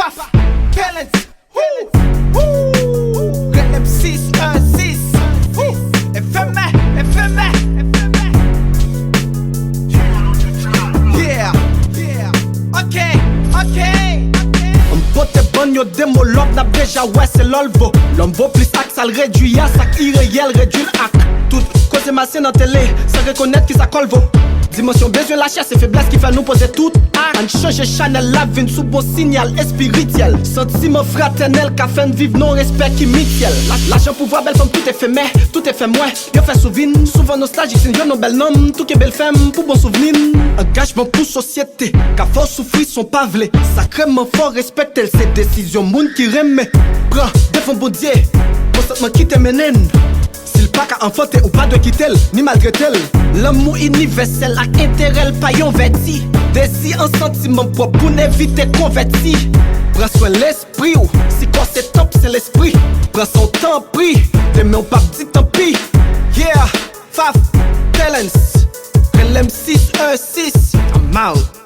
Faf, Talents, Relem 6, 1, 6, FMA. Yeah, ok. Bote bon yo démo l'homme n'a déjà ouais c'est l'olvo. L'homme vaut plus hack, ça le réduit à sac irréel, réduit le hack. Tout cause massé dans télé, sans reconnaître qui ça colvo. Dimension besoin la chasse et faiblesse qui fait nous poser tout hack. En changer Chanel la vine sous bon signal spirituel. Sentiment fraternel qu'a fait vivre non respect qui mitiel. L'argent pouvoir belle femme tout est fait mais, tout est fait moins. Yo fait souvenir, souvent nostalgique c'est yo non bel nom. Tout est belle femme pour bon souvenir. Engagement pour société, qu'a fort souffrir son pavelé. Sacrément fort respecter ces décisions moun qui remet. Prends, défend bon Dieu, consentement qui te mène. S'il pas qu'à enfanter ou pas de quitter ni malgré tel. L'amour universel a intérêt pas yon vêti. Désir en sentiment propre pour n'éviter converti. Prends soin l'esprit ou si quoi c'est top c'est l'esprit. Prends son temps pris, tes mains pas dit tant pis. Yeah, Faf, Talents, Relem 6, 1, 6, I'm out.